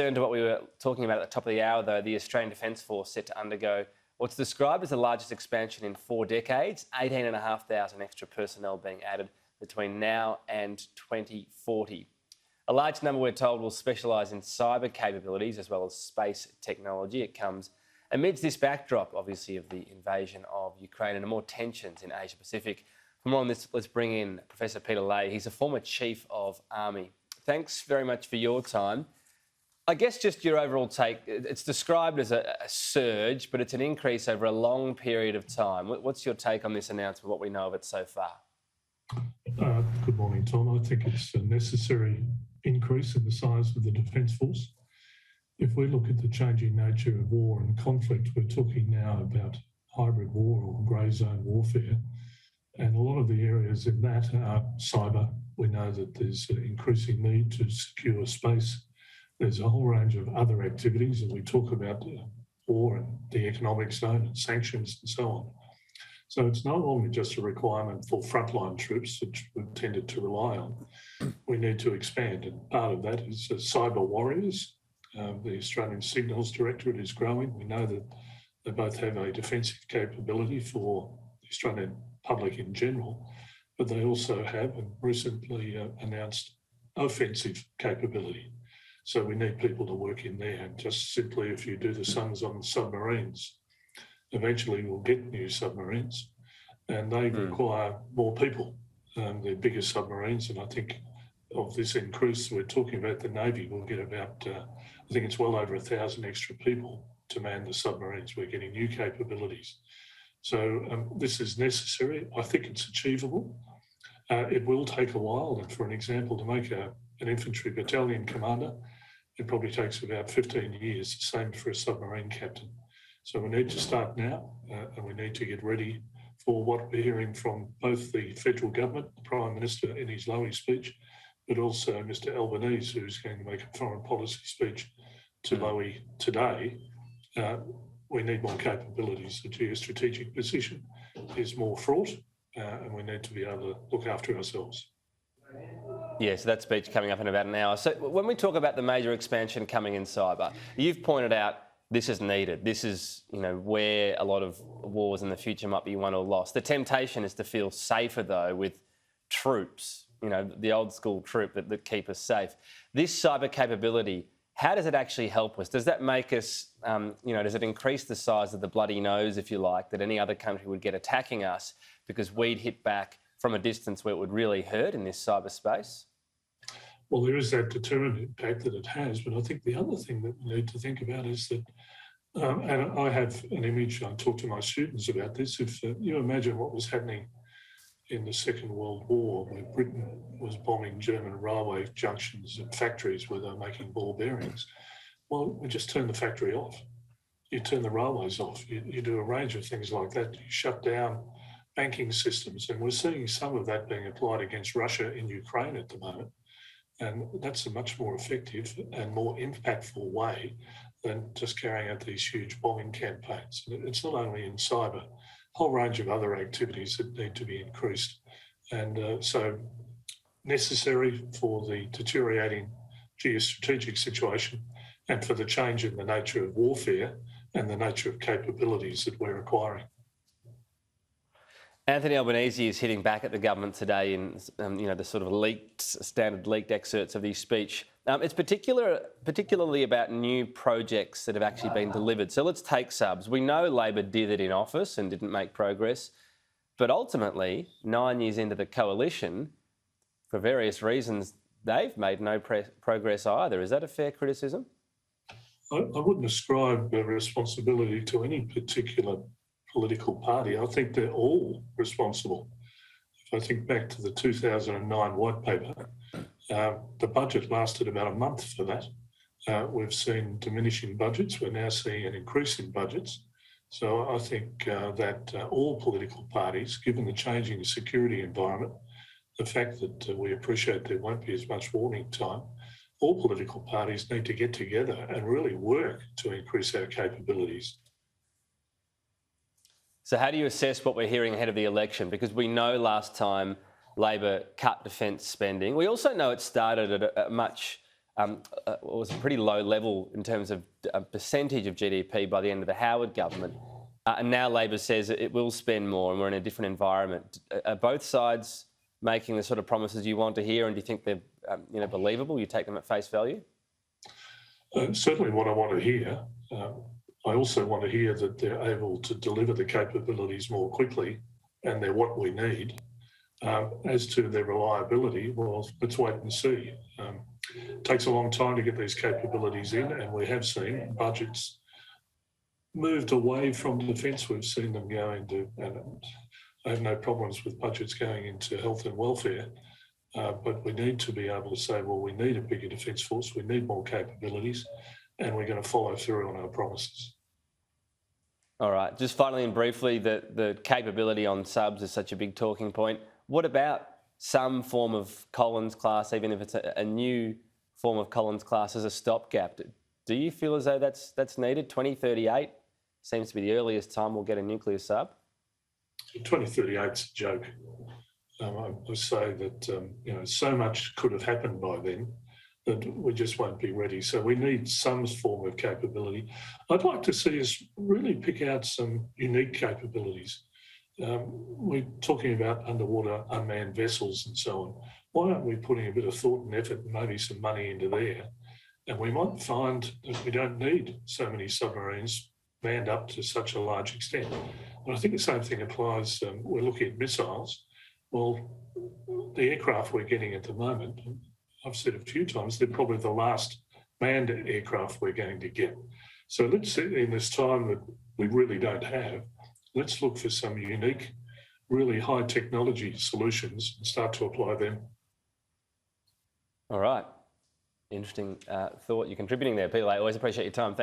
To what we were talking about at the top of the hour, though, the Australian Defence Force set to undergo what's described as the largest expansion in 4 decades, 18,500 extra personnel being added between now and 2040. A large number, we're told, will specialise in cyber capabilities as well as space technology. It comes amidst this backdrop, obviously, of the invasion of Ukraine and more tensions in Asia Pacific. For more on this, let's bring in Professor Peter Leahy. He's a former Chief of Army. Thanks very much for your time. I guess just your overall take, it's described as a surge, but it's an increase over a long period of time. What's your take on this announcement, what we know of it so far? Good morning, Tom. I think it's a necessary increase in the size of the Defence Force. If we look at the changing nature of war and conflict, we're talking now about hybrid war or grey zone warfare. And a lot of the areas in that are cyber. We know that there's an increasing need to secure space. There's a whole range of other activities, and we talk about war and the economic zone and sanctions and so on. So it's no longer just a requirement for frontline troops, which we've tended to rely on. We need to expand, and part of that is cyber warriors. The Australian Signals Directorate is growing. We know that they both have a defensive capability for the Australian public in general, but they also have and recently announced offensive capability. So we need people to work in there. And just simply, if you do the sums on submarines, eventually we'll get new submarines, and they require more people. They're bigger submarines, and I think of this increase we're talking about, the Navy will get about, I think it's well over 1,000 extra people to man the submarines. We're getting new capabilities. So this is necessary. I think it's achievable. It will take a while, and for an example, to make an infantry battalion commander, it probably takes about 15 years, the same for a submarine captain. So we need to start now, and we need to get ready for what we're hearing from both the federal government, the Prime Minister in his Lowy speech, but also Mr Albanese, who's going to make a foreign policy speech to Lowy today. We need more capabilities. The geostrategic position is more fraught, and we need to be able to look after ourselves. Yeah, so that speech coming up in about an hour. So when we talk about the major expansion coming in cyber, you've pointed out this is needed. This is, where a lot of wars in the future might be won or lost. The temptation is to feel safer, though, with troops, the old school troop that keep us safe. This cyber capability, how does it actually help us? Does that make us, does it increase the size of the bloody nose, if you like, that any other country would get attacking us because we'd hit back from a distance where it would really hurt in this cyberspace? Well, there is that deterrent impact that it has, but I think the other thing that we need to think about is that, and I have an image, I talk to my students about this, if you imagine what was happening in the Second World War, where Britain was bombing German railway junctions and factories where they were making ball bearings. Well, we just turn the factory off. You turn the railways off. You do a range of things like that. You shut down banking systems, and we're seeing some of that being applied against Russia in Ukraine at the moment. And that's a much more effective and more impactful way than just carrying out these huge bombing campaigns. It's not only in cyber, a whole range of other activities that need to be increased. And so necessary for the deteriorating geostrategic situation and for the change in the nature of warfare and the nature of capabilities that we're acquiring. Anthony Albanese is hitting back at the government today in, the sort of standard leaked excerpts of his speech. It's particularly about new projects that have actually been delivered. So let's take subs. We know Labor did it in office and didn't make progress, but ultimately, 9 years into the coalition, for various reasons, they've made no progress either. Is that a fair criticism? I wouldn't ascribe responsibility to any particular political party. I think they're all responsible. If I think back to the 2009 white paper, the budget lasted about a month for that. We've seen diminishing budgets. We're now seeing an increase in budgets. So I think that all political parties, given the changing security environment, the fact that we appreciate there won't be as much warning time, all political parties need to get together and really work to increase our capabilities. So how do you assess what we're hearing ahead of the election? Because we know last time Labor cut defence spending. We also know it started at a much was a pretty low level in terms of percentage of GDP by the end of the Howard government. And now Labor says it will spend more and we're in a different environment. Are both sides making the sort of promises you want to hear, and do you think they're believable? You take them at face value? Certainly what I want to hear. I also want to hear that they're able to deliver the capabilities more quickly and they're what we need. As to their reliability, well, let's wait and see. It takes a long time to get these capabilities in, and we have seen budgets moved away from defence. We've seen them go into, and I have no problems with budgets going into health and welfare, but we need to be able to say, well, we need a bigger defence force, we need more capabilities, and we're going to follow through on our promises. All right, just finally and briefly, the capability on subs is such a big talking point. What about some form of Collins class, even if it's a new form of Collins class as a stopgap? Do you feel as though that's needed? 2038 seems to be the earliest time we'll get a nuclear sub. 2038 is a joke. I say that so much could have happened by then that we just won't be ready. So we need some form of capability. I'd like to see us really pick out some unique capabilities. We're talking about underwater unmanned vessels and so on. Why aren't we putting a bit of thought and effort and maybe some money into there? And we might find that we don't need so many submarines manned up to such a large extent. And I think the same thing applies. We're looking at missiles. Well, the aircraft we're getting at the moment, I've said a few times, they're probably the last manned aircraft we're going to get. So let's, in this time that we really don't have, let's look for some unique, really high technology solutions and start to apply them. All right. Interesting thought you're contributing there, Peter. I always appreciate your time.